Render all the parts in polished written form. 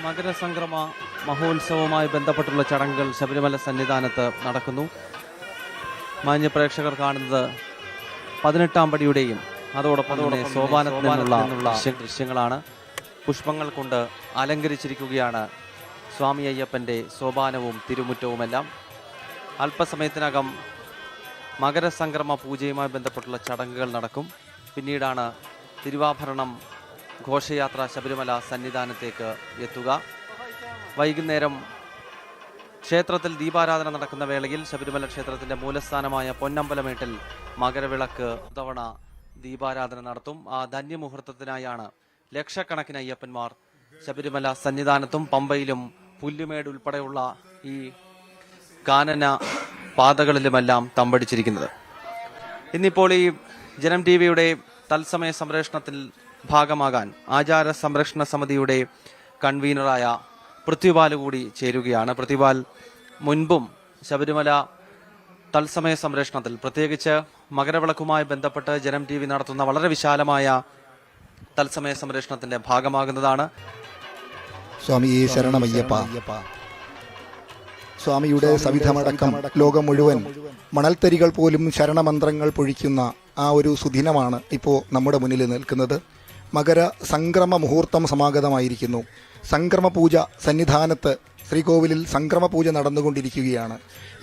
മകരസംക്രമ മഹോത്സവവുമായി ബന്ധപ്പെട്ടുള്ള ചടങ്ങുകൾ ശബരിമല സന്നിധാനത്ത് നടക്കുന്നു. മാന്യ പ്രേക്ഷകർ കാണുന്നത് 18-ാം പടിയുടെയും അതോടൊപ്പം തന്നെ സോപാനത്തിൽ നിന്നുള്ള ദൃശ്യങ്ങളാണ്. പുഷ്പങ്ങൾ കൊണ്ട് അലങ്കരിച്ചിരിക്കുകയാണ് സ്വാമി അയ്യപ്പൻ്റെ സോപാനവും തിരുമുറ്റവുമെല്ലാം. അല്പസമയത്തിനകം മകരസംക്രമ പൂജയുമായി ബന്ധപ്പെട്ടുള്ള ചടങ്ങുകൾ നടക്കും. പിന്നീടാണ് തിരുവാഭരണം ഘോഷയാത്ര ശബരിമല സന്നിധാനത്തേക്ക് എത്തുക. വൈകുന്നേരം ക്ഷേത്രത്തിൽ ദീപാരാധന നടക്കുന്ന വേളയിൽ ശബരിമല ക്ഷേത്രത്തിൻ്റെ മൂലസ്ഥാനമായ പൊന്നമ്പലമേട്ടിൽ മകരവിളക്ക് തവണ ദീപാരാധന നടത്തും. ആ ധന്യമുഹൂർത്തത്തിനായാണ് ലക്ഷക്കണക്കിന് അയ്യപ്പന്മാർ ശബരിമല സന്നിധാനത്തും പമ്പയിലും പുല്ലുമേട് ഉൾപ്പെടെയുള്ള ഈ കാനന പാതകളിലുമെല്ലാം തമ്പടിച്ചിരിക്കുന്നത്. ഇന്നിപ്പോൾ ഈ ജനം ടി വിയുടെ തത്സമയ സംപ്രേഷണത്തിൽ ഭാഗമാകാൻ ആചാര സംരക്ഷണ സമിതിയുടെ കൺവീനറായ പൃഥ്വിപാൽ കൂടി ചേരുകയാണ്. പൃഥ്വിപാൽ മുൻപും ശബരിമല തത്സമയ സംപ്രേഷണത്തിൽ പ്രത്യേകിച്ച് മകരവിളക്കുമായി ബന്ധപ്പെട്ട് ജനം ടി വി നടത്തുന്ന വളരെ വിശാലമായ തത്സമയ സംപ്രേഷണത്തിന്റെ ഭാഗമാകുന്നതാണ്. സ്വാമിയെ ശരണമയ്യപ്പ. സ്വാമിയുടെ സവിധമടക്കം ലോകം മുഴുവൻ മണൽത്തരികൾ പോലും ശരണമന്ത്രങ്ങൾ പൊഴിക്കുന്ന ആ ഒരു സുദിനമാണ് ഇപ്പോൾ നമ്മുടെ മുന്നിൽ നിൽക്കുന്നത്. മകര സംക്രമ മുഹൂർത്തം സമാഗതമായിരിക്കുന്നു. സംക്രമ പൂജ സന്നിധാനത്ത് ശ്രീകോവിലിൽ സംക്രമ പൂജ നടന്നുകൊണ്ടിരിക്കുകയാണ്.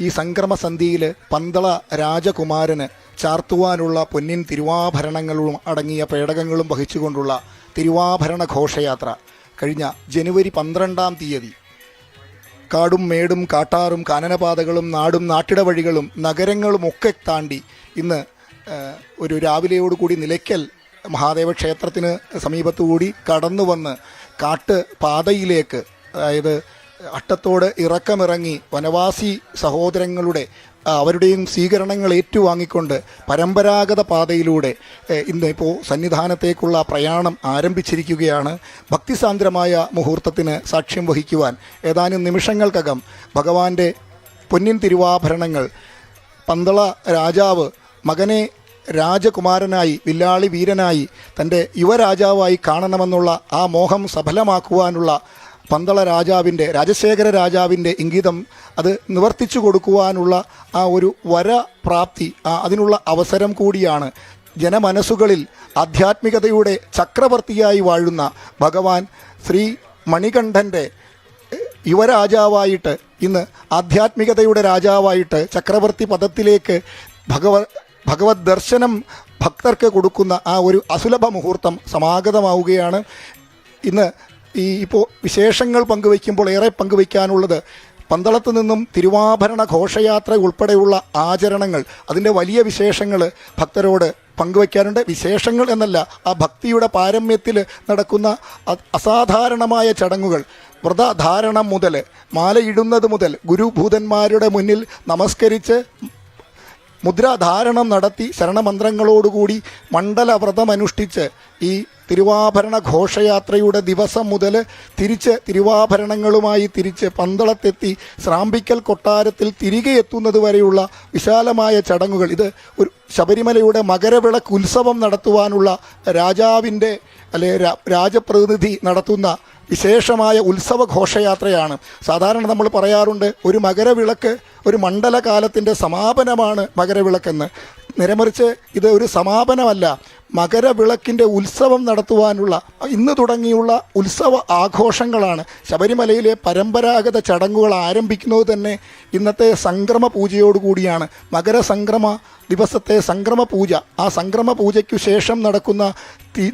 ഈ സംക്രമ സന്ധ്യയിൽ പന്തള രാജകുമാരന് ചാർത്തുവാനുള്ള പൊന്നിൻ തിരുവാഭരണങ്ങളും അടങ്ങിയ പേടകങ്ങളും വഹിച്ചുകൊണ്ടുള്ള തിരുവാഭരണ ഘോഷയാത്ര കഴിഞ്ഞ ജനുവരി 12-ാം തീയതി കാടും മേടും കാട്ടാറും കാനനപാതകളും നാടും നാട്ടിടവഴികളും നഗരങ്ങളുമൊക്കെ താണ്ടി ഇന്ന് ഒരു രാവിലെയോടുകൂടി നിലയ്ക്കൽ മഹാദേവ ക്ഷേത്രത്തിന് സമീപത്തുകൂടി കടന്നു വന്ന് കാട്ട് പാതയിലേക്ക്, അതായത് അട്ടത്തോട് ഇറക്കമിറങ്ങി വനവാസി സഹോദരങ്ങളുടെ അവരുടെയും സ്വീകരണങ്ങൾ ഏറ്റുവാങ്ങിക്കൊണ്ട് പരമ്പരാഗത പാതയിലൂടെ ഇന്ന് ഇപ്പോൾ സന്നിധാനത്തേക്കുള്ള പ്രയാണം ആരംഭിച്ചിരിക്കുകയാണ്. ഭക്തിസാന്ദ്രമായ മുഹൂർത്തത്തിന് സാക്ഷ്യം വഹിക്കുവാൻ ഏതാനും നിമിഷങ്ങൾക്കകം ഭഗവാന്റെ പൊന്നിൻ തിരുവാഭരണങ്ങൾ പന്തള രാജാവ് മകനെ രാജകുമാരനായി വില്ലാളി വീരനായി തൻ്റെ യുവരാജാവായി കാണണമെന്നുള്ള ആ മോഹം സഫലമാക്കുവാനുള്ള പന്തള രാജാവിൻ്റെ രാജശേഖര രാജാവിൻ്റെ ഇംഗിതം അത് നിവർത്തിച്ചു കൊടുക്കുവാനുള്ള ആ ഒരു വരപ്രാപ്തി, അതിനുള്ള അവസരം കൂടിയാണ്. ജനമനസ്സുകളിൽ ആധ്യാത്മികതയുടെ ചക്രവർത്തിയായി വാഴുന്ന ഭഗവാൻ ശ്രീ മണികണ്ഠൻ്റെ യുവരാജാവായിട്ട് ഇന്ന് ആധ്യാത്മികതയുടെ രാജാവായിട്ട് ചക്രവർത്തി പദത്തിലേക്ക് ഭഗവത് ദർശനം ഭക്തർക്ക് കൊടുക്കുന്ന ആ ഒരു അസുലഭ മുഹൂർത്തം സമാഗതമാവുകയാണ്. ഇന്ന് ഇപ്പോൾ വിശേഷങ്ങൾ പങ്കുവയ്ക്കുമ്പോൾ ഏറെ പങ്കുവയ്ക്കാനുള്ളത് പന്തളത്ത് നിന്നും തിരുവാഭരണ ഘോഷയാത്ര ഉൾപ്പെടെയുള്ള ആചരണങ്ങൾ, അതിൻ്റെ വലിയ വിശേഷങ്ങൾ ഭക്തരോട് പങ്കുവയ്ക്കാനുണ്ട്. വിശേഷങ്ങൾ എന്നല്ല, ആ ഭക്തിയുടെ പാരമ്യത്തിൽ നടക്കുന്ന അസാധാരണമായ ചടങ്ങുകൾ, വ്രതധാരണം മുതൽ മാലയിടുന്നത് മുതൽ ഗുരുഭൂതന്മാരുടെ മുന്നിൽ നമസ്കരിച്ച് മുദ്രാധാരണം നടത്തി ശരണമന്ത്രങ്ങളോടുകൂടി മണ്ഡലവ്രതമനുഷ്ഠിച്ച് ഈ തിരുവാഭരണ ഘോഷയാത്രയുടെ ദിവസം മുതൽ തിരിച്ച് തിരുവാഭരണങ്ങളുമായി തിരിച്ച് പന്തളത്തെത്തി ശ്രാമ്പിക്കൽ കൊട്ടാരത്തിൽ തിരികെ എത്തുന്നത് വരെയുള്ള വിശാലമായ ചടങ്ങുകൾ. ഇത് ഒരു ശബരിമലയുടെ മകരവിളക്ക് ഉത്സവം നടത്തുവാനുള്ള രാജാവിൻ്റെ രാജപ്രതിനിധി നടത്തുന്ന വിശേഷമായ ഉത്സവ ഘോഷയാത്രയാണ്. സാധാരണ നമ്മൾ പറയാറുണ്ട് ഒരു മകരവിളക്ക് ഒരു മണ്ഡലകാലത്തിൻ്റെ സമാപനമാണ് മകരവിളക്കെന്ന്. നേരെമറിച്ച് ഇത് ഒരു സമാപനമല്ല, മകരവിളക്കിൻ്റെ ഉത്സവം നടത്തുവാനുള്ള ഇന്ന് തുടങ്ങിയുള്ള ഉത്സവ ആഘോഷങ്ങളാണ്. ശബരിമലയിലെ പരമ്പരാഗത ചടങ്ങുകൾ ആരംഭിക്കുന്നത് തന്നെ ഇന്നത്തെ സംക്രമ പൂജയോടുകൂടിയാണ്. മകരസംക്രമ ദിവസത്തെ സംക്രമ പൂജ, ആ സംക്രമ പൂജയ്ക്കു ശേഷം നടക്കുന്ന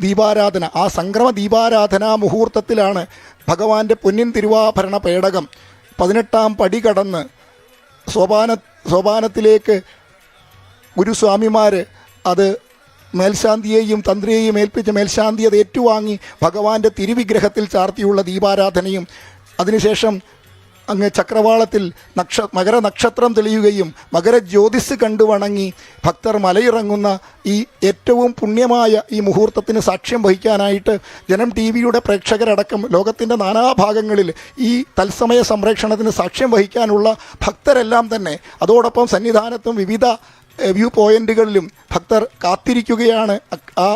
ദീപാരാധന, ആ സംക്രമ ദീപാരാധനാ മുഹൂർത്തത്തിലാണ് ഭഗവാന്റെ പൊന്നിൻ തിരുവാഭരണ പേടകം 18-ാം പടി കടന്ന് സോപാനത്തിലേക്ക് ഗുരുസ്വാമിമാർ അത് മേൽശാന്തിയെയും തന്ത്രിയെയും ഏൽപ്പിച്ച മേൽശാന്തി അത് ഏറ്റുവാങ്ങി ഭഗവാന്റെ തിരുവിഗ്രഹത്തിൽ ചാർത്തിയുള്ള ദീപാരാധനയും അതിനുശേഷം അങ്ങ് ചക്രവാളത്തിൽ മകരനക്ഷത്രം തെളിയുകയും മകരജ്യോതിസ് കണ്ടു വണങ്ങി ഭക്തർ മലയിറങ്ങുന്ന ഈ ഏറ്റവും പുണ്യമായ ഈ മുഹൂർത്തത്തിന് സാക്ഷ്യം വഹിക്കാനായിട്ട് ജനം ടി വിയുടെ പ്രേക്ഷകരടക്കം ലോകത്തിൻ്റെ നാനാഭാഗങ്ങളിൽ ഈ തത്സമയ സംപ്രേഷണത്തിന് സാക്ഷ്യം വഹിക്കാനുള്ള ഭക്തരെല്ലാം തന്നെ അതോടൊപ്പം സന്നിധാനത്തും വിവിധ വ്യൂ പോയിന്റുകളിലും ഭക്തർ കാത്തിരിക്കുകയാണ്. ആ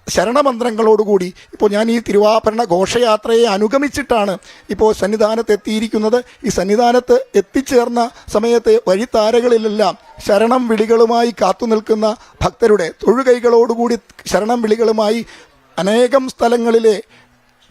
ശരണമന്ത്രങ്ങളോടുകൂടി ഇപ്പോൾ ഞാൻ ഈ തിരുവാഭരണ ഘോഷയാത്രയെ അനുഗമിച്ചിട്ടാണ് ഇപ്പോൾ സന്നിധാനത്ത് എത്തിയിരിക്കുന്നത്. ഈ സന്നിധാനത്ത് എത്തിച്ചേർന്ന സമയത്ത് വഴിത്താരകളിലെല്ലാം ശരണം വിളികളുമായി കാത്തുനിൽക്കുന്ന ഭക്തരുടെ തൊഴുകൈകളോടുകൂടി ശരണം വിളികളുമായി അനേകം സ്ഥലങ്ങളിലെ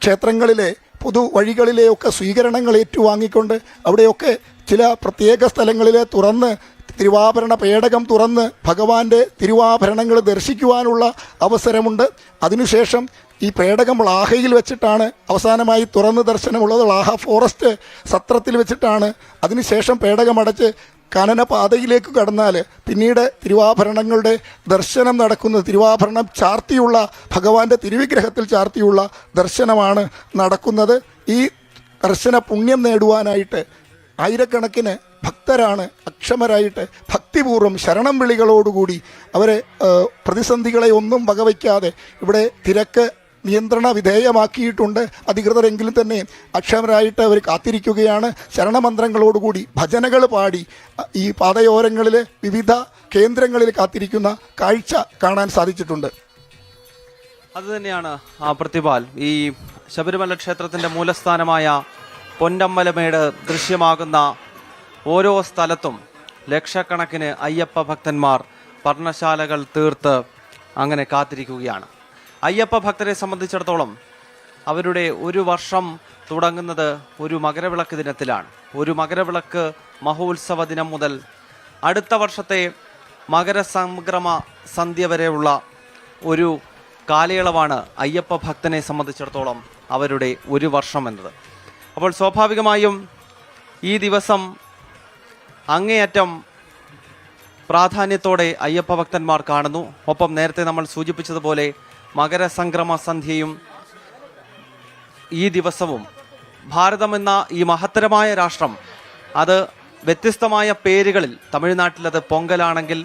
ക്ഷേത്രങ്ങളിലെ പൊതു വഴികളിലെയൊക്കെ സ്വീകരണങ്ങൾ ഏറ്റുവാങ്ങിക്കൊണ്ട് അവിടെയൊക്കെ ചില പ്രത്യേക സ്ഥലങ്ങളിലെ തുറന്ന് തിരുവാഭരണ പേടകം തുറന്ന് ഭഗവാന്റെ തിരുവാഭരണങ്ങൾ ദർശിക്കുവാനുള്ള അവസരമുണ്ട്. അതിനുശേഷം ഈ പേടകം ലാഹയിൽ വെച്ചിട്ടാണ് അവസാനമായി തുറന്ന് ദർശനമുള്ളത്. ലാഹ ഫോറസ്റ്റ് സത്രത്തിൽ വെച്ചിട്ടാണ്. അതിനുശേഷം പേടകമടച്ച് കാനനപാതയിലേക്ക് കടന്നാൽ പിന്നീട് തിരുവാഭരണങ്ങളുടെ ദർശനം നടക്കുന്നത് തിരുവാഭരണം ചാർത്തിയുള്ള ഭഗവാന്റെ തിരുവിഗ്രഹത്തിൽ ചാർത്തിയുള്ള ദർശനമാണ് നടക്കുന്നത്. ഈ ദർശന പുണ്യം നേടുവാനായിട്ട് ആയിരക്കണക്കിന് ഭക്തരാണ് അക്ഷമരായിട്ട് ഭക്തിപൂർവ്വം ശരണം വിളികളോടുകൂടി അവരെ പ്രതിസന്ധികളെ ഒന്നും വകവയ്ക്കാതെ ഇവിടെ തിരക്ക് നിയന്ത്രണ വിധേയമാക്കിയിട്ടുണ്ട്. അധികൃതരെങ്കിലും തന്നെ അക്ഷമരായിട്ട് അവർ കാത്തിരിക്കുകയാണ്. ശരണമന്ത്രങ്ങളോടുകൂടി ഭജനകൾ പാടി ഈ പാതയോരങ്ങളിൽ വിവിധ കേന്ദ്രങ്ങളിൽ കാത്തിരിക്കുന്ന കാഴ്ച കാണാൻ സാധിച്ചിട്ടുണ്ട്. അതുതന്നെയാണ് പ്രതിപാൽ ഈ ശബരിമല ക്ഷേത്രത്തിൻ്റെ മൂലസ്ഥാനമായ പൊന്നമ്പലമേട് ദൃശ്യമാകുന്ന ഓരോ സ്ഥലത്തും ലക്ഷക്കണക്കിന് അയ്യപ്പ ഭക്തന്മാർ പർണശാലകൾ തീർത്ത് അങ്ങനെ കാത്തിരിക്കുകയാണ്. അയ്യപ്പ ഭക്തരെ സംബന്ധിച്ചിടത്തോളം അവരുടെ ഒരു വർഷം തുടങ്ങുന്നത് ഒരു മകരവിളക്ക് ദിനത്തിലാണ്. ഒരു മകരവിളക്ക് മഹോത്സവ ദിനം മുതൽ അടുത്ത വർഷത്തെ മകരസംക്രമ സന്ധ്യ വരെയുള്ള ഒരു കാലയളവാണ് അയ്യപ്പ ഭക്തനെ സംബന്ധിച്ചിടത്തോളം അവരുടെ ഒരു വർഷം എന്നത്. അപ്പോൾ സ്വാഭാവികമായും ഈ ദിവസം അങ്ങേയറ്റം പ്രാധാന്യത്തോടെ അയ്യപ്പ ഭക്തന്മാർ കാണുന്നു. ഒപ്പം നേരത്തെ നമ്മൾ സൂചിപ്പിച്ചതുപോലെ മകരസംക്രമ സന്ധ്യയും ഈ ദിവസവും ഭാരതമെന്ന ഈ മഹത്തരമായ രാഷ്ട്രം അത് വ്യത്യസ്തമായ പേരുകളിൽ, തമിഴ്നാട്ടിലത് പൊങ്കലാണെങ്കിൽ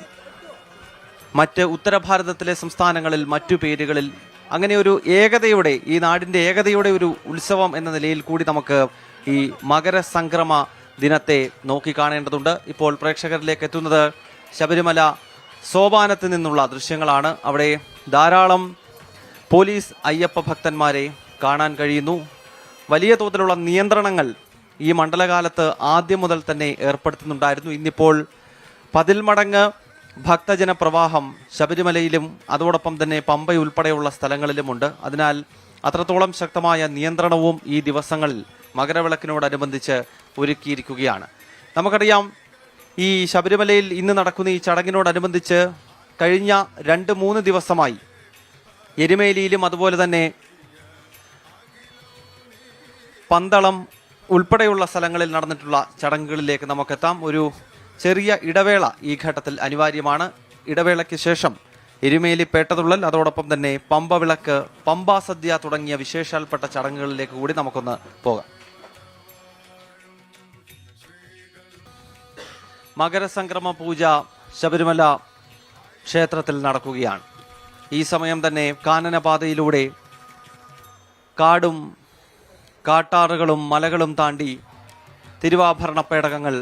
മറ്റ് ഉത്തരഭാരതത്തിലെ സംസ്ഥാനങ്ങളിൽ മറ്റു പേരുകളിൽ, അങ്ങനെ ഒരു ഏകതയുടെ, ഈ നാടിൻ്റെ ഏകതയുടെ ഒരു ഉത്സവം എന്ന നിലയിൽ കൂടി നമുക്ക് ഈ മകരസംക്രമ ദിനത്തെ നോക്കിക്കാണേണ്ടതുണ്ട്. ഇപ്പോൾ പ്രേക്ഷകരിലേക്ക് എത്തുന്നത് ശബരിമല സോപാനത്ത് നിന്നുള്ള ദൃശ്യങ്ങളാണ്. അവിടെ ധാരാളം പോലീസ് അയ്യപ്പ ഭക്തന്മാരെ കാണാൻ കഴിയുന്നു. വലിയ തോതിലുള്ള നിയന്ത്രണങ്ങൾ ഈ മണ്ഡലകാലത്ത് ആദ്യം മുതൽ തന്നെ ഏർപ്പെടുത്തുന്നുണ്ടായിരുന്നു. ഇന്നിപ്പോൾ 10 മടങ്ങ് ഭക്തജന പ്രവാഹം ശബരിമലയിലും അതോടൊപ്പം തന്നെ പമ്പയുൾപ്പെടെയുള്ള സ്ഥലങ്ങളിലുമുണ്ട്. അതിനാൽ അത്രത്തോളം ശക്തമായ നിയന്ത്രണവും ഈ ദിവസങ്ങളിൽ മകരവിളക്കിനോടനുബന്ധിച്ച് ഒരുക്കിയിരിക്കുകയാണ്. നമുക്കറിയാം, ഈ ശബരിമലയിൽ ഇന്ന് നടക്കുന്ന ഈ ചടങ്ങിനോടനുബന്ധിച്ച് കഴിഞ്ഞ 2-3 ദിവസമായി എരുമേലിയിലും അതുപോലെ തന്നെ പന്തളം ഉൾപ്പെടെയുള്ള സ്ഥലങ്ങളിൽ നടന്നിട്ടുള്ള ചടങ്ങുകളിലേക്ക് നമുക്കെത്താം. ഒരു ചെറിയ ഇടവേള ഈ ഘട്ടത്തിൽ അനിവാര്യമാണ്. ഇടവേളയ്ക്ക് ശേഷം എരുമേലി പേട്ടതുള്ളൽ, അതോടൊപ്പം തന്നെ പമ്പ വിളക്ക്, പമ്പാ സദ്യ തുടങ്ങിയ വിശേഷാൽപ്പെട്ട ചടങ്ങുകളിലേക്ക് കൂടി നമുക്കൊന്ന് പോകാം. മകരസംക്രമ പൂജ ശബരിമല ക്ഷേത്രത്തിൽ നടക്കുകയാണ്. ഈ സമയം തന്നെ കാനനപാതയിലൂടെ കാടും കാട്ടാറുകളും മലകളും താണ്ടി തിരുവാഭരണ പേടകങ്ങൾ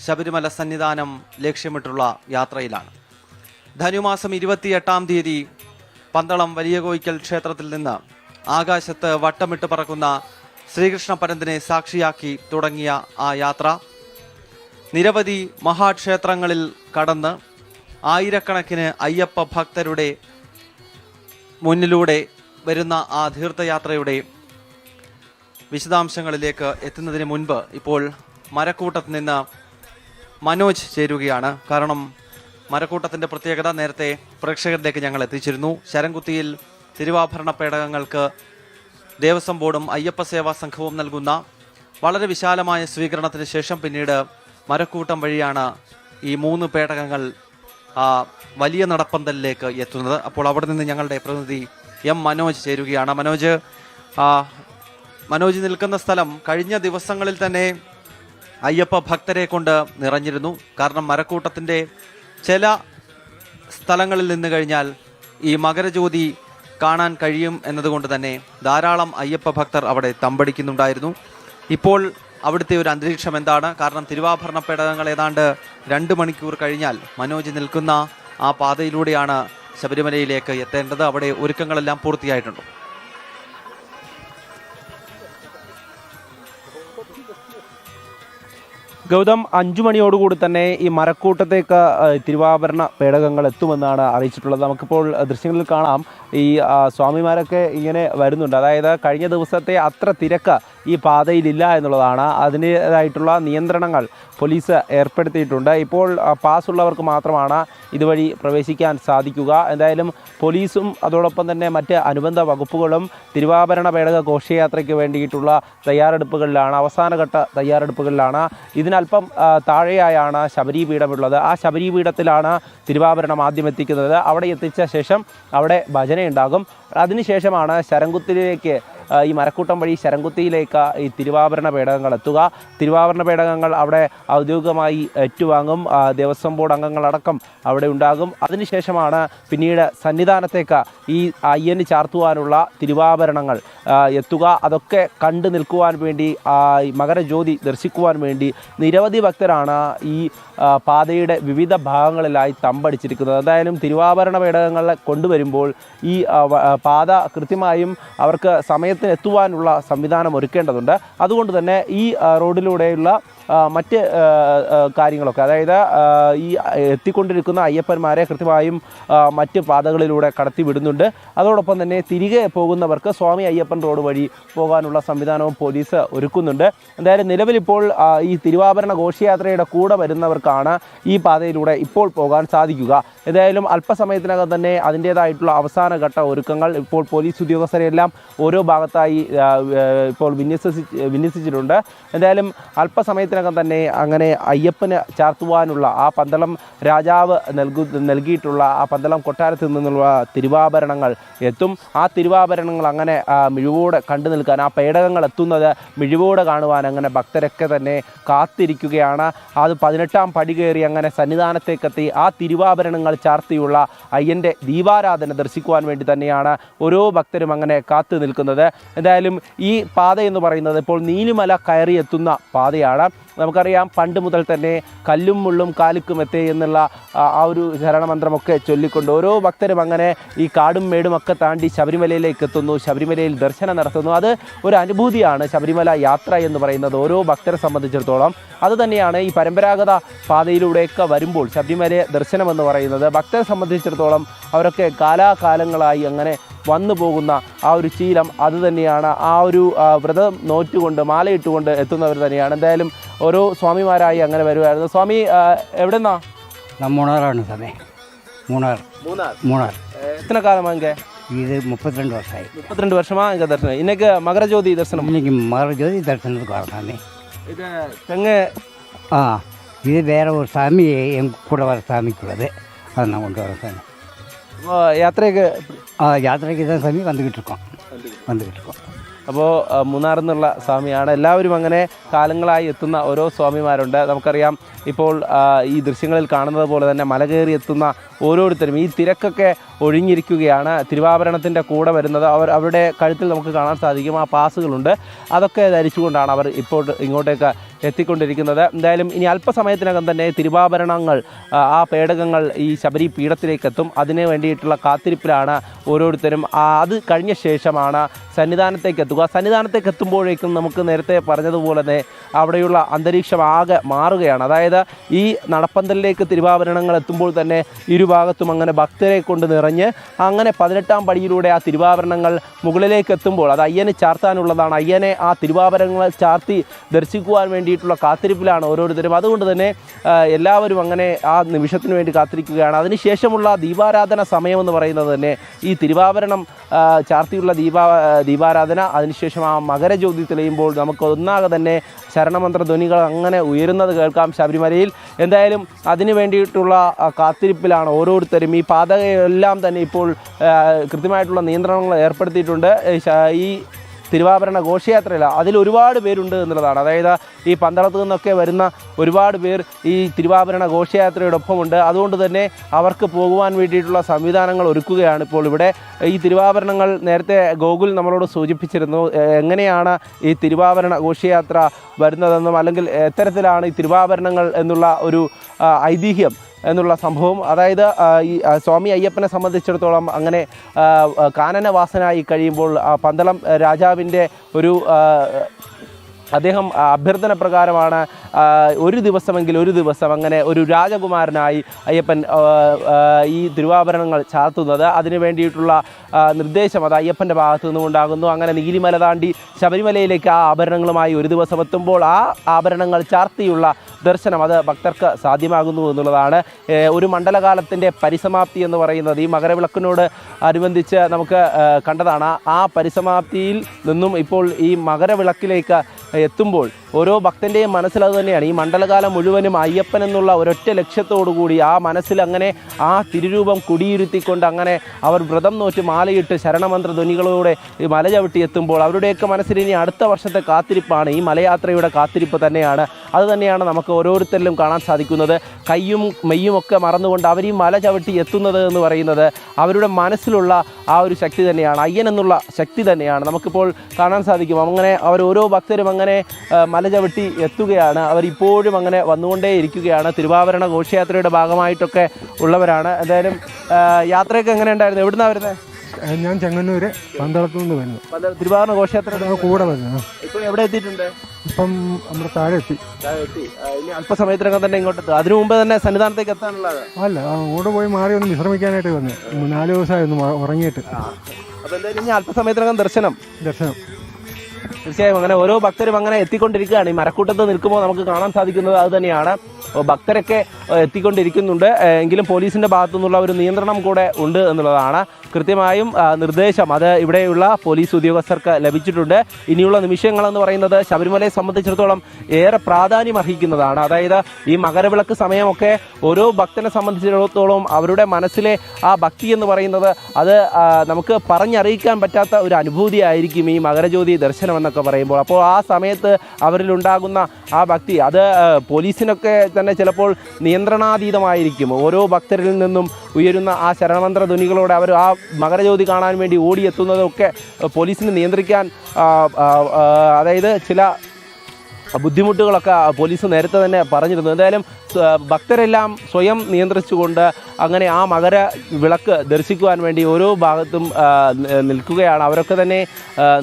ശബരിമല സന്നിധാനം ലക്ഷ്യമിട്ടുള്ള യാത്രയിലാണ്. ധനുമാസം 28-ാം തീയതി പന്തളം വലിയ കോയിക്കൽ ക്ഷേത്രത്തിൽ നിന്ന് ആകാശത്ത് വട്ടമിട്ട് പറക്കുന്ന ശ്രീകൃഷ്ണ പരന്തിനെ സാക്ഷിയാക്കി തുടങ്ങിയ ആ യാത്ര നിരവധി മഹാക്ഷേത്രങ്ങളിൽ കടന്ന് ആയിരക്കണക്കിന് അയ്യപ്പ ഭക്തരുടെ മുന്നിലൂടെ വരുന്ന ആ തീർത്ഥയാത്രയുടെ വിശദാംശങ്ങളിലേക്ക് എത്തുന്നതിന് മുൻപ് ഇപ്പോൾ മരക്കൂട്ടത്ത് നിന്ന് മനോജ് ചേരുകയാണ്. കാരണം മരക്കൂട്ടത്തിൻ്റെ പ്രത്യേകത നേരത്തെ പ്രേക്ഷകരിലേക്ക് ഞങ്ങൾ എത്തിച്ചിരുന്നു. ശരംകുത്തിയിൽ തിരുവാഭരണ പേടകങ്ങൾക്ക് ദേവസ്വം ബോർഡും അയ്യപ്പ സേവാ സംഘവും നൽകുന്ന വളരെ വിശാലമായ സ്വീകരണത്തിന് ശേഷം പിന്നീട് മരക്കൂട്ടം വഴിയാണ് ഈ 3 പേടകങ്ങൾ വലിയ നടപ്പന്തലിലേക്ക് എത്തുന്നത്. അപ്പോൾ അവിടെ നിന്ന് ഞങ്ങളുടെ പ്രതിനിധി എം മനോജ് ചേരുകയാണ്. മനോജ് നിൽക്കുന്ന സ്ഥലം കഴിഞ്ഞ ദിവസങ്ങളിൽ തന്നെ അയ്യപ്പ ഭക്തരെ കൊണ്ട് നിറഞ്ഞിരുന്നു. കാരണം മരക്കൂട്ടത്തിൻ്റെ ചില സ്ഥലങ്ങളിൽ നിന്ന് കഴിഞ്ഞാൽ ഈ മകരജ്യോതി കാണാൻ കഴിയും എന്നതുകൊണ്ട് തന്നെ ധാരാളം അയ്യപ്പ ഭക്തർ അവിടെ തമ്പടിക്കുന്നുണ്ടായിരുന്നു. ഇപ്പോൾ അവിടുത്തെ ഒരു അന്തരീക്ഷം എന്താണ്? കാരണം തിരുവാഭരണ പേടകങ്ങൾ ഏതാണ്ട് 2 മണിക്കൂർ കഴിഞ്ഞാൽ മനോജ് നിൽക്കുന്ന ആ പാതയിലൂടെയാണ് ശബരിമലയിലേക്ക് എത്തേണ്ടത്. അവിടെ ഒരുക്കങ്ങളെല്ലാം പൂർത്തിയായിട്ടുണ്ട്. ഗൗതം, 5 മണിയോടുകൂടി തന്നെ ഈ മരക്കൂട്ടത്തേക്ക് തിരുവാഭരണ പേടകങ്ങൾ എത്തുമെന്നാണ് അറിയിച്ചിട്ടുള്ളത്. നമുക്കിപ്പോൾ ദൃശ്യങ്ങളിൽ കാണാം ഈ സ്വാമിമാരൊക്കെ ഇങ്ങനെ വരുന്നുണ്ട്. അതായത് കഴിഞ്ഞ ദിവസത്തെ അത്ര തിരക്ക് ഈ പാതയിലില്ല എന്നുള്ളതാണ്. അതിൻ്റേതായിട്ടുള്ള നിയന്ത്രണങ്ങൾ പോലീസ് ഏർപ്പെടുത്തിയിട്ടുണ്ട്. ഇപ്പോൾ പാസ്സുള്ളവർക്ക് മാത്രമാണ് ഇതുവഴി പ്രവേശിക്കാൻ സാധിക്കുക. എന്തായാലും പോലീസും അതോടൊപ്പം തന്നെ മറ്റ് അനുബന്ധ വകുപ്പുകളും തിരുവാഭരണ പേടക ഘോഷയാത്രയ്ക്ക് വേണ്ടിയിട്ടുള്ള തയ്യാറെടുപ്പുകളിലാണ്, അവസാനഘട്ട തയ്യാറെടുപ്പുകളിലാണ്. ഇതിനല്പം താഴെയായാണ് ശബരിപീഠമുള്ളത്. ആ ശബരിപീഠത്തിലാണ് തിരുവാഭരണം ആദ്യം എത്തിക്കുന്നത്. അവിടെ എത്തിച്ച ശേഷം അവിടെ ഭജനയുണ്ടാകും. അതിനുശേഷമാണ് ശരംകുത്തിയിലേക്ക്, ഈ മരക്കൂട്ടം വഴി ശരംകുത്തിയിലേക്ക് ഈ തിരുവാഭരണ പേടകങ്ങൾ എത്തുക. തിരുവാഭരണ പേടകങ്ങൾ അവിടെ ഔദ്യോഗികമായി ഏറ്റുവാങ്ങും. ദേവസ്വം ബോർഡ് അംഗങ്ങളടക്കം അവിടെ ഉണ്ടാകും. അതിനുശേഷമാണ് പിന്നീട് സന്നിധാനത്തേക്ക് ഈ അയ്യന് ചാർത്തുവാനുള്ള തിരുവാഭരണങ്ങൾ എത്തുക. അതൊക്കെ കണ്ടു നിൽക്കുവാൻ വേണ്ടി, മകരജ്യോതി ദർശിക്കുവാൻ വേണ്ടി നിരവധി ഭക്തരാണ് ഈ പാതയുടെ വിവിധ ഭാഗങ്ങളിലായി തമ്പടിച്ചിരിക്കുന്നത്. എന്തായാലും തിരുവാഭരണ പേടകങ്ങളെ കൊണ്ടുവരുമ്പോൾ ഈ പാത കൃത്യമായും അവർക്ക് സമയത്തിന് എത്തുവാനുള്ള സംവിധാനം ഒരുക്കേണ്ടതുണ്ട്. അതുകൊണ്ട് തന്നെ ഈ റോഡിലൂടെയുള്ള മറ്റ് കാര്യങ്ങളൊക്കെ, അതായത് ഈ എത്തിക്കൊണ്ടിരിക്കുന്ന അയ്യപ്പന്മാരെ കൃത്യമായും മറ്റ് പാതകളിലൂടെ കടത്തി വിടുന്നുണ്ട്. അതോടൊപ്പം തന്നെ തിരികെ പോകുന്നവർക്ക് സ്വാമി അയ്യപ്പൻ റോഡ് വഴി പോകാനുള്ള സംവിധാനവും പോലീസ് ഒരുക്കുന്നുണ്ട്. എന്തായാലും നിലവിലിപ്പോൾ ഈ തിരുവാഭരണ ഘോഷയാത്രയുടെ കൂടെ വരുന്നവർക്കാണ് ഈ പാതയിലൂടെ ഇപ്പോൾ പോകാൻ സാധിക്കുക. എന്തായാലും അല്പസമയത്തിനകം തന്നെ അതിൻ്റേതായിട്ടുള്ള അവസാനഘട്ട ഒരുക്കങ്ങൾ ഇപ്പോൾ പോലീസ് ഉദ്യോഗസ്ഥരെല്ലാം ഓരോ ഭാഗത്തായി ഇപ്പോൾ വിന്യസിച്ചിട്ടുണ്ട്. എന്തായാലും അല്പസമയത്തിനകം തന്നെ അങ്ങനെ അയ്യപ്പന് ചാർത്തുവാനുള്ള ആ പന്തളം രാജാവ് നൽകിയിട്ടുള്ള ആ പന്തളം കൊട്ടാരത്തിൽ നിന്നുള്ള തിരുവാഭരണങ്ങൾ എത്തും. ആ തിരുവാഭരണങ്ങൾ അങ്ങനെ മിഴിവോടെ കണ്ടു നിൽക്കാൻ, ആ പേടകങ്ങൾ എത്തുന്നത് മിഴിവോടെ കാണുവാൻ അങ്ങനെ ഭക്തരൊക്കെ തന്നെ കാത്തിരിക്കുകയാണ്. അത് 18ാം പടി കയറി അങ്ങനെ സന്നിധാനത്തേക്കെത്തി ആ തിരുവാഭരണങ്ങൾ ചാർത്തിയുള്ള അയ്യൻ്റെ ദീപാരാധന ദർശിക്കുവാൻ വേണ്ടി തന്നെയാണ് ഓരോ ഭക്തരും അങ്ങനെ കാത്തു നിൽക്കുന്നത്. എന്തായാലും ഈ പാത എന്ന് പറയുന്നത് ഇപ്പോൾ നീലിമല കയറി എത്തുന്ന പാതയാണ്. നമുക്കറിയാം, പണ്ട് മുതൽ തന്നെ കല്ലും മുള്ളും കാലിക്കും എത്തേ എന്നുള്ള ആ ഒരു ശരണമന്ത്രമൊക്കെ ചൊല്ലിക്കൊണ്ട് ഓരോ ഭക്തരും അങ്ങനെ ഈ കാടും മേടും ഒക്കെ താണ്ടി ശബരിമലയിലേക്ക് എത്തുന്നു, ശബരിമലയിൽ ദർശനം നടത്തുന്നു. അത് ഒരു അനുഭൂതിയാണ് ശബരിമല യാത്ര എന്ന് പറയുന്നത് ഓരോ ഭക്തരെ സംബന്ധിച്ചിടത്തോളം. അതുതന്നെയാണ് ഈ പരമ്പരാഗത പാതയിലൂടെയൊക്കെ വരുമ്പോൾ ശബരിമല ദർശനം എന്ന് പറയുന്നത് ഭക്തരെ സംബന്ധിച്ചിടത്തോളം അവരൊക്കെ കാലാകാലങ്ങളായി അങ്ങനെ വന്നു പോകുന്ന ആ ഒരു ശീലം അതുതന്നെയാണ്. ആ ഒരു വ്രതം നോറ്റുകൊണ്ട് മാലയിട്ടുകൊണ്ട് എത്തുന്നവർ തന്നെയാണ്. എന്തായാലും ഓരോ സ്വാമിമാരായി അങ്ങനെ വരുമായിരുന്നു. സ്വാമി എവിടെ നിന്നാ? മൂന്നാറാണ് സമയം. മൂന്നാർ. എത്ര കാലമാ? ഇത് 32 വർഷമായി. 32 வருஷமா இங்கே தரிசனம். இன்னைக்கு மகரஜோதி தரிசனம். இன்னைக்கு மகரஜோதி தரிசனத்துக்கு வரலாமே. இது தெங்க இது வேற ஒரு சாமி என் கூட வர சாமிக்குள்ளது, அதை நான் கொண்டு வரேன் சாமி. യാത്രയൊക്കെ യാത്രയ്ക്ക് தான் சாமி வந்துக்கிட்டு இருக்கோம். അപ്പോൾ മൂന്നാർ എന്നുള്ള സ്വാമിയാണ്. എല്ലാവരും അങ്ങനെ കാലങ്ങളായി എത്തുന്ന ഓരോ സ്വാമിമാരുണ്ട്. നമുക്കറിയാം, ഇപ്പോൾ ഈ ദൃശ്യങ്ങളിൽ കാണുന്നത് പോലെ തന്നെ മല കയറി എത്തുന്ന ഓരോരുത്തരും ഈ തിരക്കൊക്കെ ഒഴിഞ്ഞിരിക്കുകയാണ്. തിരുവാഭരണത്തിൻ്റെ കൂടെ വരുന്നത് അവരുടെ കഴുത്തിൽ നമുക്ക് കാണാൻ സാധിക്കും. ആ പാസുകളുണ്ട്, അതൊക്കെ ധരിച്ചുകൊണ്ടാണ് അവർ ഇപ്പോൾ ഇങ്ങോട്ടേക്ക് എത്തിക്കൊണ്ടിരിക്കുന്നത്. എന്തായാലും ഇനി അല്പസമയത്തിനകം തന്നെ തിരുവാഭരണങ്ങൾ, ആ പേടകങ്ങൾ ഈ ശബരി പീഠത്തിലേക്ക് എത്തും. അതിന് വേണ്ടിയിട്ടുള്ള കാത്തിരിപ്പിലാണ് ഓരോരുത്തരും. അത് കഴിഞ്ഞ ശേഷമാണ് സന്നിധാനത്തേക്ക് എത്തുക. സന്നിധാനത്തേക്ക് എത്തുമ്പോഴേക്കും നമുക്ക് നേരത്തെ പറഞ്ഞതുപോലെ തന്നെ അവിടെയുള്ള അന്തരീക്ഷം ആകെ മാറുകയാണ്. അതായത് ഈ നടപ്പന്തലിലേക്ക് തിരുവാഭരണങ്ങൾ എത്തുമ്പോൾ തന്നെ ഇരുഭാഗത്തും അങ്ങനെ ഭക്തരെ കൊണ്ട് നിറഞ്ഞ് അങ്ങനെ 18ാം പടിയിലൂടെ ആ തിരുവാഭരണങ്ങൾ മുകളിലേക്ക് എത്തുമ്പോൾ അത് അയ്യന് ചാർത്താനുള്ളതാണ്. അയ്യനെ ആ തിരുവാഭരണങ്ങൾ ചാർത്തി ദർശിക്കുവാൻ വേണ്ടിയിട്ടുള്ള കാത്തിരിപ്പിലാണ് ഓരോരുത്തരും. അതുകൊണ്ട് തന്നെ എല്ലാവരും അങ്ങനെ ആ നിമിഷത്തിന് വേണ്ടി കാത്തിരിക്കുകയാണ്. അതിനുശേഷമുള്ള ദീപാരാധന സമയമെന്ന് പറയുന്നത് തന്നെ ഈ തിരുവാഭരണം ചാർത്തിയുള്ള ദീപാരാധന, അതിനുശേഷം ആ മകരജ്യോതി തെളിയുമ്പോൾ നമുക്ക് ഒന്നാകെ തന്നെ ശരണമന്ത്ര ധ്വനികൾ അങ്ങനെ ഉയരുന്നത് കേൾക്കാം ശബരിമലയിൽ. എന്തായാലും അതിനു വേണ്ടിയിട്ടുള്ള കാത്തിരിപ്പിലാണ് ഓരോരുത്തരും. ഈ പാതയെല്ലാം തന്നെ ഇപ്പോൾ കൃത്യമായിട്ടുള്ള നിയന്ത്രണങ്ങൾ ഏർപ്പെടുത്തിയിട്ടുണ്ട്. ഈ തിരുവാഭരണ ഘോഷയാത്രയിൽ അതിൽ ഒരുപാട് പേരുണ്ട് എന്നുള്ളതാണ്. അതായത് ഈ പന്തളത്തു നിന്നൊക്കെ വരുന്ന ഒരുപാട് പേർ ഈ തിരുവാഭരണ ഘോഷയാത്രയോടൊപ്പമുണ്ട്. അതുകൊണ്ട് തന്നെ അവർക്ക് പോകുവാൻ വേണ്ടിയിട്ടുള്ള സംവിധാനങ്ങൾ ഒരുക്കുകയാണ് ഇപ്പോൾ ഇവിടെ. ഈ തിരുവാഭരണങ്ങൾ നേരത്തെ ഗോകുൽ നമ്മളോട് സൂചിപ്പിച്ചിരുന്നു എങ്ങനെയാണ് ഈ തിരുവാഭരണ ഘോഷയാത്ര വരുന്നതെന്നും അല്ലെങ്കിൽ എത്തരത്തിലാണ് ഈ തിരുവാഭരണങ്ങൾ എന്നുള്ള ഒരു ഐതിഹ്യം എന്നുള്ള സംഭവം. അതായത് ഈ സ്വാമി അയ്യപ്പനെ സംബന്ധിച്ചിടത്തോളം അങ്ങനെ കാനനവാസനായി കഴിയുമ്പോൾ പന്തളം രാജാവിൻ്റെ ഒരു അദ്ദേഹം അഭ്യർത്ഥന പ്രകാരമാണ് ഒരു ദിവസം അങ്ങനെ ഒരു രാജകുമാരനായി അയ്യപ്പൻ ഈ തിരുവാഭരണങ്ങൾ ചാർത്തുന്നത്. അതിനു വേണ്ടിയിട്ടുള്ള നിർദ്ദേശം അത് അയ്യപ്പൻ്റെ ഭാഗത്തു നിന്നുണ്ടാകുന്നു. അങ്ങനെ നീലിമല താണ്ടി ശബരിമലയിലേക്ക് ആ ആഭരണങ്ങളുമായി ഒരു ദിവസം എത്തുമ്പോൾ ആ ആഭരണങ്ങൾ ചാർത്തിയുള്ള ദർശനം അത് ഭക്തർക്ക് സാധ്യമാകുന്നു എന്നുള്ളതാണ്. ഒരു മണ്ഡലകാലത്തിൻ്റെ പരിസമാപ്തി എന്ന് പറയുന്നത് ഈ മകരവിളക്കിനോട് അനുബന്ധിച്ച് നമുക്ക് കണ്ടതാണ്. ആ പരിസമാപ്തിയിൽ നിന്നും ഇപ്പോൾ ഈ മകരവിളക്കിലേക്ക് എത്തുമ്പോൾ ഓരോ ഭക്തൻ്റെയും മനസ്സിൽ അത് തന്നെയാണ്. ഈ മണ്ഡലകാലം മുഴുവനും അയ്യപ്പൻ എന്നുള്ള ഒരൊറ്റ ലക്ഷ്യത്തോടുകൂടി ആ മനസ്സിൽ അങ്ങനെ ആ തിരുരൂപം കുടിയിരുത്തിക്കൊണ്ട് അങ്ങനെ അവർ വ്രതം നോറ്റ് മാലയിട്ട് ശരണമന്ത്ര ധ്വനികളോടെ ഈ മല ചവിട്ടി എത്തുമ്പോൾ അവരുടെയൊക്കെ മനസ്സിൽ ഇനി അടുത്ത വർഷത്തെ കാത്തിരിപ്പാണ്, ഈ മലയാത്രയുടെ കാത്തിരിപ്പ് തന്നെയാണ്. അത് തന്നെയാണ് നമുക്ക് ഓരോരുത്തരിലും കാണാൻ സാധിക്കുന്നത്. കയ്യും മെയ്യും ഒക്കെ മറന്നുകൊണ്ട് അവർ ഈ മല ചവിട്ടി എത്തുന്നത് എന്ന് പറയുന്നത് അവരുടെ മനസ്സിലുള്ള ആ ഒരു ശക്തി തന്നെയാണ്, അയ്യൻ എന്നുള്ള ശക്തി തന്നെയാണ് നമുക്കിപ്പോൾ കാണാൻ സാധിക്കും. അങ്ങനെ അവർ ഓരോ ഭക്തരും അങ്ങനെ മല ചവിട്ടി എത്തുകയാണ്. അവരിപ്പോഴും അങ്ങനെ വന്നുകൊണ്ടേ ഇരിക്കുകയാണ്. തിരുവാഭരണ ഘോഷയാത്രയുടെ ഭാഗമായിട്ടൊക്കെ ഉള്ളവരാണ്. എന്തായാലും യാത്രയൊക്കെ എങ്ങനെ ഉണ്ടായിരുന്നു? എവിടുന്നാണ് വരുന്നത്? ഞാൻ ചെങ്ങന്നൂര് പന്തളത്തു നിന്ന് വരുന്നു. തിരുവാഭരണ ഘോഷയാത്രയുടെ കൂടെ വരുന്നു. ഇപ്പം എവിടെ എത്തിയിട്ടുണ്ട്? ഇപ്പം നമ്മുടെ താഴെ എത്തി. ഇനി അല്പസമയത്തിനകം തന്നെ ഇങ്ങോട്ട് എത്തും. അതിനു മുമ്പ് തന്നെ സന്നിധാനത്തേക്ക് എത്താനുള്ളത്? അല്ല, അങ്ങോട്ട് പോയി മാറി ഒന്ന് വിശ്രമിക്കാനായിട്ട് വന്നു. 4 ദിവസമായിരുന്നു ഉറങ്ങിയിട്ട്. അപ്പോൾ എന്തായാലും ഇനി അല്പസമയത്തിനകം ദർശനം. തീർച്ചയായും അങ്ങനെ ഓരോ ഭക്തരും അങ്ങനെ എത്തിക്കൊണ്ടിരിക്കുകയാണ്. ഈ മരക്കൂട്ടത്ത് നിൽക്കുമ്പോൾ നമുക്ക് കാണാൻ സാധിക്കുന്നത് അത് തന്നെയാണ്. ഭക്തരൊക്കെ എത്തിക്കൊണ്ടിരിക്കുന്നുണ്ട്. എങ്കിലും പോലീസിന്റെ ഭാഗത്തു നിന്നുള്ള ഒരു നിയന്ത്രണം കൂടെ ഉണ്ട് എന്നുള്ളതാണ്. കൃത്യമായും നിർദ്ദേശം അത് ഇവിടെയുള്ള പോലീസ് ഉദ്യോഗസ്ഥർക്ക് ലഭിച്ചിട്ടുണ്ട്. ഇനിയുള്ള നിമിഷങ്ങളെന്ന് പറയുന്നത് ശബരിമലയെ സംബന്ധിച്ചിടത്തോളം ഏറെ പ്രാധാന്യം അർഹിക്കുന്നതാണ്. അതായത് ഈ മകരവിളക്ക് സമയമൊക്കെ ഓരോ ഭക്തനെ സംബന്ധിച്ചിടത്തോളം അവരുടെ മനസ്സിലെ ആ ഭക്തി എന്ന് പറയുന്നത് അത് നമുക്ക് പറഞ്ഞറിയിക്കാൻ പറ്റാത്ത ഒരു അനുഭൂതിയായിരിക്കും ഈ മകരജ്യോതി ദർശനം എന്നൊക്കെ പറയുമ്പോൾ. അപ്പോൾ ആ സമയത്ത് അവരിലുണ്ടാകുന്ന ആ ഭക്തി അത് പോലീസിനൊക്കെ തന്നെ ചിലപ്പോൾ നിയന്ത്രണാതീതമായിരിക്കും. ഓരോ ഭക്തരിൽ നിന്നും ഉയരുന്ന ആ ശരണമന്ത്ര ധ്വനികളോടെ അവർ ആ മകരജ്യോതി കാണാൻ വേണ്ടി ഓടിയെത്തുന്നതൊക്കെ പോലീസിന് നിയന്ത്രിക്കാൻ അതായത് ചില ബുദ്ധിമുട്ടുകളൊക്കെ പോലീസ് നേരത്തെ തന്നെ പറഞ്ഞിരുന്നു. എന്തായാലും ഭക്തരെല്ലാം സ്വയം നിയന്ത്രിച്ചുകൊണ്ട് അങ്ങനെ ആ മകര വിളക്ക് ദർശിക്കുവാൻ വേണ്ടി ഓരോ ഭാഗത്തും നിൽക്കുകയാണ്. അവരൊക്കെ തന്നെ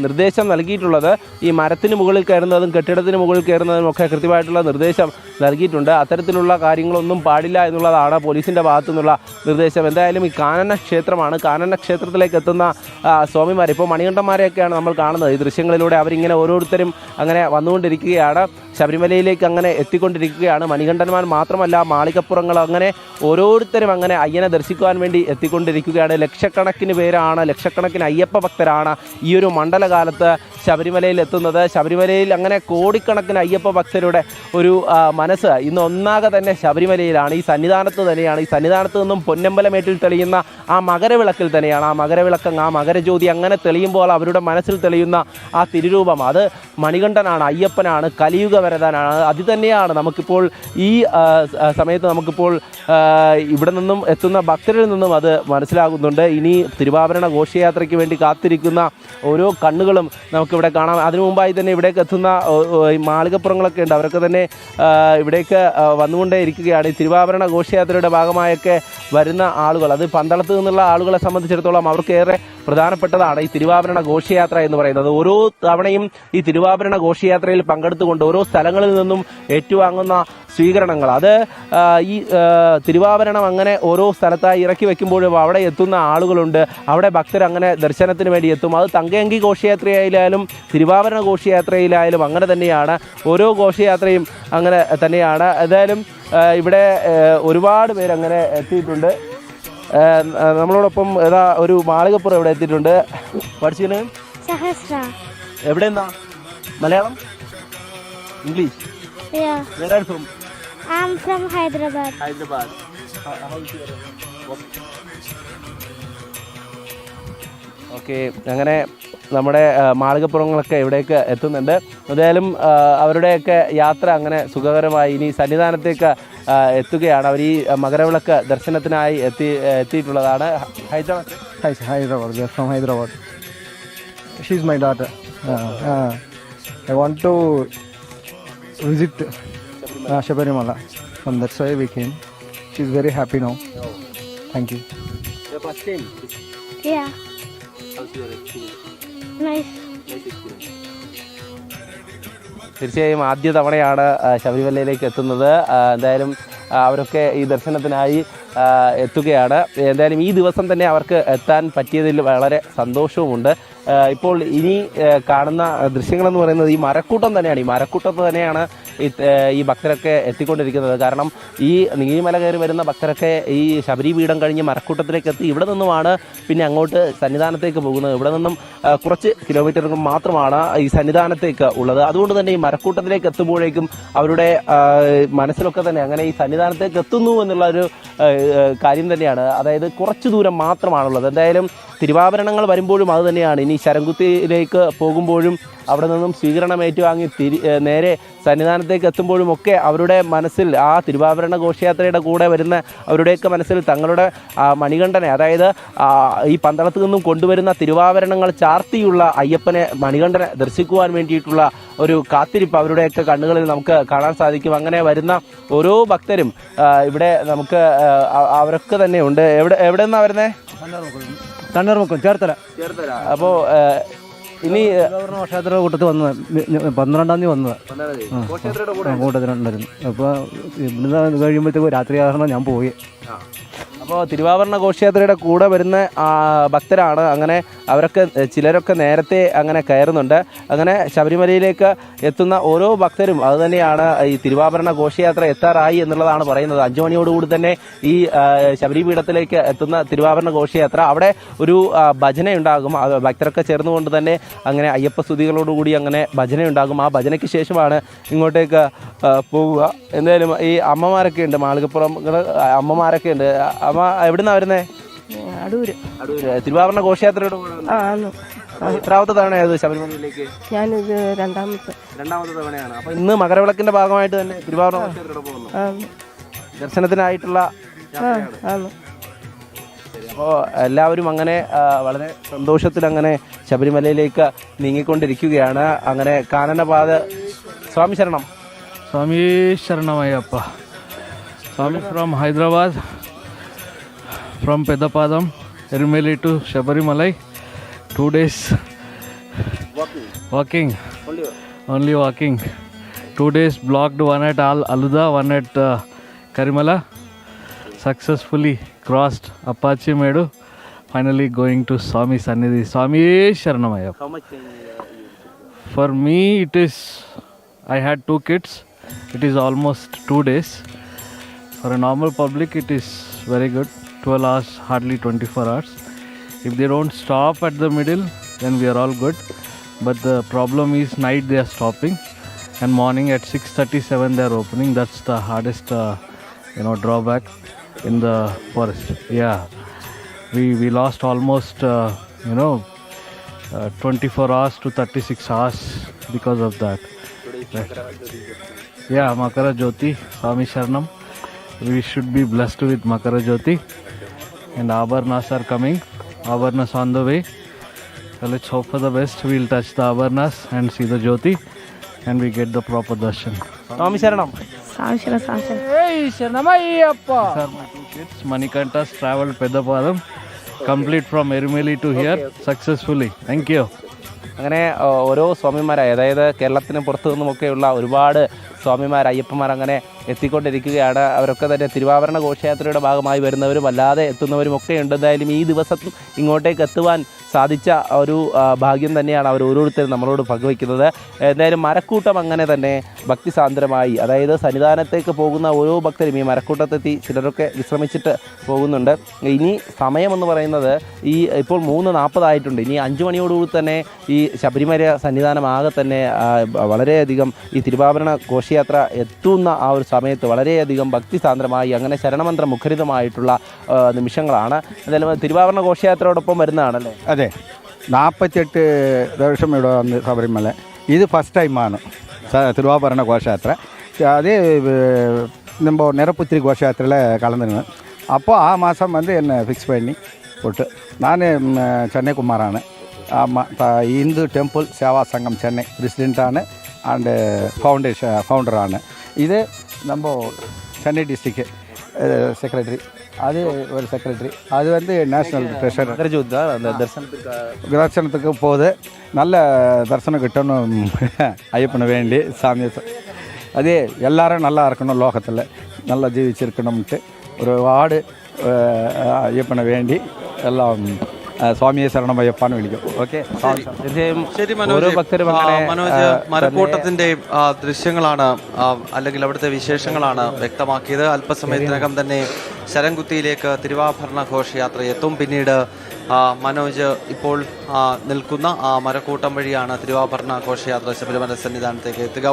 നിർദ്ദേശം നൽകിയിട്ടുള്ളത് ഈ മരത്തിന് മുകളിൽ കയറുന്നതും കെട്ടിടത്തിന് മുകളിൽ കയറുന്നതും ഒക്കെ കൃത്യമായിട്ടുള്ള നിർദ്ദേശം നൽകിയിട്ടുണ്ട്. അത്തരത്തിലുള്ള കാര്യങ്ങളൊന്നും പാടില്ല എന്നുള്ളതാണ് പോലീസിൻ്റെ ഭാഗത്തു നിന്നുള്ള നിർദ്ദേശം. എന്തായാലും ഈ കാനന ക്ഷേത്രമാണ്. കാനന ക്ഷേത്രത്തിലേക്ക് എത്തുന്ന സ്വാമിമാർ ഇപ്പോൾ മണികണ്ഠന്മാരെയൊക്കെയാണ് നമ്മൾ കാണുന്നത്. ഈ ദൃശ്യങ്ങളിലൂടെ അവരിങ്ങനെ ഓരോരുത്തരും അങ്ങനെ വന്നുകൊണ്ടിരിക്കുകയാണ്. ശബരിമലയിലേക്ക് അങ്ങനെ എത്തിക്കൊണ്ടിരിക്കുകയാണ്. മണികണ്ഠന്മാർ മാത്രമല്ല, മാളികപ്പുറങ്ങൾ അങ്ങനെ ഓരോരുത്തരും അങ്ങനെ അയ്യനെ ദർശിക്കുവാൻ വേണ്ടി എത്തിക്കൊണ്ടിരിക്കുകയാണ്. ലക്ഷക്കണക്കിന് പേരാണ്, ലക്ഷക്കണക്കിന് അയ്യപ്പ ഭക്തരാണ് ഈ ഒരു മണ്ഡലകാലത്ത് ശബരിമലയിൽ എത്തുന്നത്. ശബരിമലയിൽ അങ്ങനെ കോടിക്കണക്കിന് അയ്യപ്പ ഭക്തരുടെ ഒരു മനസ്സ് ഇന്ന് ഒന്നാകെ തന്നെ ശബരിമലയിലാണ്, ഈ സന്നിധാനത്ത് തന്നെയാണ്. ഈ സന്നിധാനത്ത് നിന്നും പൊന്നമ്പലമേട്ടിൽ തെളിയുന്ന ആ മകരവിളക്കിൽ തന്നെയാണ്. ആ മകരവിളക്ക്, ആ മകരജ്യോതി അങ്ങനെ തെളിയുമ്പോൾ അവരുടെ മനസ്സിൽ തെളിയുന്ന ആ തിരുരൂപം അത് മണികണ്ഠനാണ്, അയ്യപ്പനാണ്, കലിയുഗ വരദാനാണ്. അത് തന്നെയാണ് നമുക്കിപ്പോൾ ഈ സമയത്ത് നമുക്കിപ്പോൾ ഇവിടെ നിന്നും എത്തുന്ന ഭക്തരിൽ നിന്നും അത് മനസ്സിലാകുന്നുണ്ട്. ഇനി തിരുവാഭരണ ഘോഷയാത്രയ്ക്ക് വേണ്ടി കാത്തിരിക്കുന്ന ഓരോ കണ്ണുകളും നമുക്കിവിടെ കാണാം. അതിനു മുമ്പായി തന്നെ ഇവിടേക്ക് എത്തുന്ന മാളികപ്പുറങ്ങളൊക്കെ ഉണ്ട്. അവരൊക്കെ തന്നെ ഇവിടേക്ക് വന്നുകൊണ്ടേ ഇരിക്കുകയാണ്. ഈ തിരുവാഭരണ ഘോഷയാത്രയുടെ ഭാഗമായൊക്കെ വരുന്ന ആളുകൾ, അത് പന്തളത്ത് നിന്നുള്ള ആളുകളെ സംബന്ധിച്ചിടത്തോളം അവർക്കേറെ പ്രധാനപ്പെട്ടതാണ് ഈ തിരുവാഭരണ ഘോഷയാത്ര എന്ന് പറയുന്നത്. ഓരോ തവണയും ഈ തിരുവാഭരണ ഘോഷയാത്രയിൽ പങ്കെടുത്തുകൊണ്ട് ഓരോ സ്ഥലങ്ങളിൽ നിന്നും ഏറ്റുവാങ്ങുന്ന സ്വീകരണങ്ങൾ, അത് ഈ തിരുവാഭരണം അങ്ങനെ ഓരോ സ്ഥലത്തായി ഇറക്കി വെക്കുമ്പോഴും അവിടെ എത്തുന്ന ആളുകളുണ്ട്. അവിടെ ഭക്തർ അങ്ങനെ ദർശനത്തിന് വേണ്ടി എത്തും. അത് തങ്കയങ്കി ഘോഷയാത്രയിലായാലും തിരുവാഭരണ ഘോഷയാത്രയിലായാലും അങ്ങനെ തന്നെയാണ്. ഓരോ ഘോഷയാത്രയും അങ്ങനെ തന്നെയാണ്. ഏതായാലും ഇവിടെ ഒരുപാട് പേരങ്ങനെ എത്തിയിട്ടുണ്ട്. നമ്മളോടൊപ്പം ഏതാ ഒരു മാളികപ്പുറം ഇവിടെ എത്തിയിട്ടുണ്ട്. പഠിച്ചിന് എവിടെ നിന്നാ? Malayalam, English? Yeah. Where are you from? I'm from Hyderabad. Hyderabad. How is your work? Okay, അങ്ങനെ നമ്മുടെ മാളികപ്പുറങ്ങളൊക്കെ ഇവിടേക്ക് എത്തുന്നുണ്ട്. എന്തായാലും അവരുടെയൊക്കെ യാത്ര അങ്ങനെ സുഖകരമായി ഇനി സന്നിധാനത്തേക്ക് എത്തുകയാണ്. അവർ ഈ മകരവിളക്ക് ദർശനത്തിനായി എത്തിയിട്ടുള്ളതാണ്. Hyderabad. From Hyderabad. She's my daughter. I want to visit Shabarimala. And that's why we came. She's very happy now. Thank you. Yeah. Nice. തീർച്ചയായും ആദ്യ തവണയാണ് ശബരിമലയിലേക്ക് എത്തുന്നത്. എന്തായാലും അവരൊക്കെ ഈ ദർശനത്തിനായി എത്തുകയാണ്. എന്തായാലും ഈ ദിവസം തന്നെ അവർക്ക് എത്താൻ പറ്റിയതിൽ വളരെ സന്തോഷവുമുണ്ട്. ഇപ്പോൾ ഇനി കാണുന്ന ദൃശ്യങ്ങളെന്ന് പറയുന്നത് ഈ മരക്കൂട്ടം തന്നെയാണ്. ഈ മരക്കൂട്ടത്ത് തന്നെയാണ് ഈ ഭക്തരൊക്കെ എത്തിക്കൊണ്ടിരിക്കുന്നത്. കാരണം ഈ നീലിമല കയറി വരുന്ന ഭക്തരൊക്കെ ഈ ശബരിപീഠം കഴിഞ്ഞ് മരക്കൂട്ടത്തിലേക്ക് എത്തി ഇവിടെ നിന്നുമാണ് പിന്നെ അങ്ങോട്ട് സന്നിധാനത്തേക്ക് പോകുന്നത്. ഇവിടെ നിന്നും കുറച്ച് കിലോമീറ്ററുകൾ മാത്രമാണ് ഈ സന്നിധാനത്തേക്ക് ഉള്ളത്. അതുകൊണ്ട് തന്നെ ഈ മരക്കൂട്ടത്തിലേക്ക് എത്തുമ്പോഴേക്കും അവരുടെ മനസ്സിലൊക്കെ തന്നെ അങ്ങനെ ഈ സന്നിധാനത്തേക്ക് എത്തുന്നു എന്നുള്ള ഒരു കാര്യം തന്നെയാണ്. അതായത് കുറച്ച് ദൂരം മാത്രമാണുള്ളത്. എന്തായാലും തിരുവാഭരണങ്ങൾ വരുമ്പോഴും അത് തന്നെയാണ്. ഇനി ശരംകുത്തിയിലേക്ക് പോകുമ്പോഴും അവിടെ നിന്നും സ്വീകരണം ഏറ്റുവാങ്ങി നേരെ സന്നിധാനത്തേക്ക് എത്തുമ്പോഴും ഒക്കെ അവരുടെ മനസ്സിൽ ആ തിരുവാഭരണ ഘോഷയാത്രയുടെ കൂടെ വരുന്ന അവരുടെയൊക്കെ മനസ്സിൽ തങ്ങളുടെ മണികണ്ഠനെ, അതായത് ഈ പന്തളത്ത് നിന്നും കൊണ്ടുവരുന്ന തിരുവാഭരണങ്ങൾ ചാർത്തിയുള്ള അയ്യപ്പനെ മണികണ്ഠനെ ദർശിക്കുവാൻ വേണ്ടിയിട്ടുള്ള ഒരു കാത്തിരിപ്പ് അവരുടെയൊക്കെ കണ്ണുകളിൽ നമുക്ക് കാണാൻ സാധിക്കും. അങ്ങനെ വരുന്ന ഓരോ ഭക്തരും ഇവിടെ നമുക്ക് അവരൊക്കെ തന്നെ ഉണ്ട്. എവിടെ നിന്നാണ് വരുന്നത്? തണ്ണീർമുക്കം ചേർത്തല. അപ്പോൾ ഇനി ഘോഷയാത്ര കൂട്ടത്തിൽ വന്നത് 12-ാം തീയതി വന്നത് കൂട്ടത്തിലുണ്ടായിരുന്നു. അപ്പോൾ ഇവിടുന്ന് കഴിയുമ്പോഴത്തേക്കും രാത്രി ആകണം ഞാൻ പോയി. അപ്പോൾ തിരുവാഭരണ ഘോഷയാത്രയുടെ കൂടെ വരുന്ന ഭക്തരാണ്. അങ്ങനെ അവരൊക്കെ ചിലരൊക്കെ നേരത്തെ അങ്ങനെ കയറുന്നുണ്ട്. അങ്ങനെ ശബരിമലയിലേക്ക് എത്തുന്ന ഓരോ ഭക്തരും അതുതന്നെയാണ് ഈ തിരുവാഭരണ ഘോഷയാത്ര എത്താറായി എന്നുള്ളതാണ് പറയുന്നത്. 5 മണിയോടുകൂടി തന്നെ ഈ ശബരിപീഠത്തിലേക്ക് എത്തുന്ന തിരുവാഭരണ ഘോഷയാത്ര അവിടെ ഒരു ഭജനയുണ്ടാകും. ഭക്തരൊക്കെ ചേർന്നുകൊണ്ട് തന്നെ അങ്ങനെ അയ്യപ്പ സ്തുതികളോടുകൂടി അങ്ങനെ ഭജനയുണ്ടാകും. ആ ഭജനയ്ക്ക് ശേഷമാണ് ഇങ്ങോട്ടേക്ക് പോവുക. എന്തായാലും ഈ അമ്മമാരൊക്കെ ഉണ്ട്, മാളികപ്പുറം അമ്മമാരൊക്കെ ഉണ്ട്. അമ്മ എവിടുന്നാ വരുന്നേ? അടൂര്. തിരുവാഭരണ ഘോഷയാത്രയുടെ എത്രാമത്തെ തവണയായത് ശബരിമലയിലേക്ക്? ഞാനിത് രണ്ടാമത്തെ തവണയാണ്. അപ്പൊ ഇന്ന് മകരവിളക്കിന്റെ ഭാഗമായിട്ട് തന്നെ തിരുവാഭരണ ഘോഷയാത്രയുടെ പോകുന്നു, ദർശനത്തിനായിട്ടുള്ള യാത്രയാണ്. അപ്പോൾ എല്ലാവരും അങ്ങനെ വളരെ സന്തോഷത്തിൽ അങ്ങനെ ശബരിമലയിലേക്ക് നീങ്ങിക്കൊണ്ടിരിക്കുകയാണ്. അങ്ങനെ കാനനപാത. സ്വാമി ശരണം. Swami Sharanamaya. Swami from Hyderabad, from Pedapadam, Erumeli to Shabarimalai, 2 days walking, only walking. 2 days blocked, one at Aluda, one at Karimala. Successfully crossed Apache Medu, finally going to Swami Sannidhi. Swami Sharanamaya. How much? For me it is, I had 2 kids. It is almost 2 days. For a normal public it is very good. 12 hours, hardly 24 hours. If they don't stop at the middle, then we are all good. But the problem is night they are stopping, and morning at 6:37 they are opening. That's the hardest drawback in the forest. Yeah, we lost almost 24 hours to 36 hours because of that. Right. Yeah, Makara Jyoti, Swami Sharanam. We should be blessed with Makara Jyoti, and Abharnas are coming. Abharnas on the way. So let's hope for the best. We'll touch the Abharnas and see the Jyoti, and we get the proper darshan. Swami Sharanam. Hey, Sharanamayappa! These are my 2 kids. Manikantas traveled Pedapadam, complete from Erumeli to here successfully. Thank you. അങ്ങനെ ഓരോ സ്വാമിമാരായി, അതായത് കേരളത്തിന് പുറത്തു നിന്നുമൊക്കെയുള്ള ഒരുപാട് സ്വാമിമാർ, അയ്യപ്പന്മാർ അങ്ങനെ എത്തിക്കൊണ്ടിരിക്കുകയാണ്. അവരൊക്കെ തന്നെ തിരുവാഭരണ ഘോഷയാത്രയുടെ ഭാഗമായി വരുന്നവരും അല്ലാതെ എത്തുന്നവരും ഒക്കെ ഉണ്ട്. എന്തായാലും ഈ ദിവസം ഇങ്ങോട്ടേക്ക് എത്തുവാൻ സാധിച്ച ഒരു ഭാഗ്യം തന്നെയാണ് അവർ ഓരോരുത്തരും നമ്മളോട് പങ്കുവയ്ക്കുന്നത്. എന്തായാലും മരക്കൂട്ടം അങ്ങനെ തന്നെ ഭക്തിസാന്ദ്രമായി, അതായത് സന്നിധാനത്തേക്ക് പോകുന്ന ഓരോ ഭക്തരും ഈ മരക്കൂട്ടത്തെത്തി ചിലരൊക്കെ വിശ്രമിച്ചിട്ട് പോകുന്നുണ്ട്. ഇനി സമയമെന്ന് പറയുന്നത് ഇപ്പോൾ 3:40 ആയിട്ടുണ്ട്. ഇനി 5 മണിയോടുകൂടി തന്നെ ഈ ശബരിമല സന്നിധാനമാകെ തന്നെ വളരെയധികം ഈ തിരുവാഭരണ ഘോഷയാത്ര എത്തുന്ന ആ ഒരു സമയത്ത് വളരെയധികം ഭക്തിസാന്ദ്രമായി അങ്ങനെ ശരണമന്ത്ര മുഖരിതമായിട്ടുള്ള നിമിഷങ്ങളാണ്. എന്തായാലും തിരുവാഭരണ ഘോഷയാത്രയോടൊപ്പം വരുന്നതാണല്ലേ? അതെ, 48 വർഷം ഇവിടെ വന്ന് ശബരിമല. ഇത് ഫസ്റ്റ് ടൈമാണ് തിരുവാഭരണ ഘോഷയാത്ര. അതേ நம்ம நிரப்புத்திரி கோஷயாத்திரையில் கலந்துருவேன். அப்போது ஆ மாதம் வந்து என்னை ஃபிக்ஸ் பண்ணி போட்டு நான் சென்னை குமாராണ്. ஆமாம், இந்து டெம்பிள் சேவா சங்கம் சென்னை பிரசிடெண்ட்டாണ് ആൻഡ് ഫൗണ്ടറാണ്. ഇത് നമ്മൾ ചെന്നൈ ഡിസ്ട്രിക്റ്റ് செக்ரட்டரி, அது ஒரு செக்ரட்டரி, அது வந்து நேஷ்னல் ட்ரெஷரர். தரிசனத்துக்கு போகுது, நல்ல தரிசனம் கிட்டணும் ஐயப்பனை வேண்டி சாமியை. அதே எல்லாரும் நல்லா இருக்கணும், லோகத்தில் நல்லா ஜீவிச்சிருக்கணும்ட்டு ஒரு வார்டு ஐயப்பனை വേണ്ടി എല്ലാം സ്വാമിയെ ശരണമയ്യപ്പാന്ന് വിളിക്കും. ഓക്കെ, ശരി മനോജ്. മനോജ് മരക്കൂട്ടത്തിന്റെ ദൃശ്യങ്ങളാണ് അല്ലെങ്കിൽ അവിടുത്തെ വിശേഷങ്ങളാണ് വ്യക്തമാക്കിയത്. അല്പസമയത്തിനകം തന്നെ ശരംകുത്തിയിലേക്ക് തിരുവാഭരണ ഘോഷയാത്ര എത്തും. പിന്നീട് മനോജ് ഇപ്പോൾ നിൽക്കുന്ന ആ മരക്കൂട്ടം വഴിയാണ് തിരുവാഭരണ ഘോഷയാത്ര ശബരിമല സന്നിധാനത്തേക്ക് എത്തുക.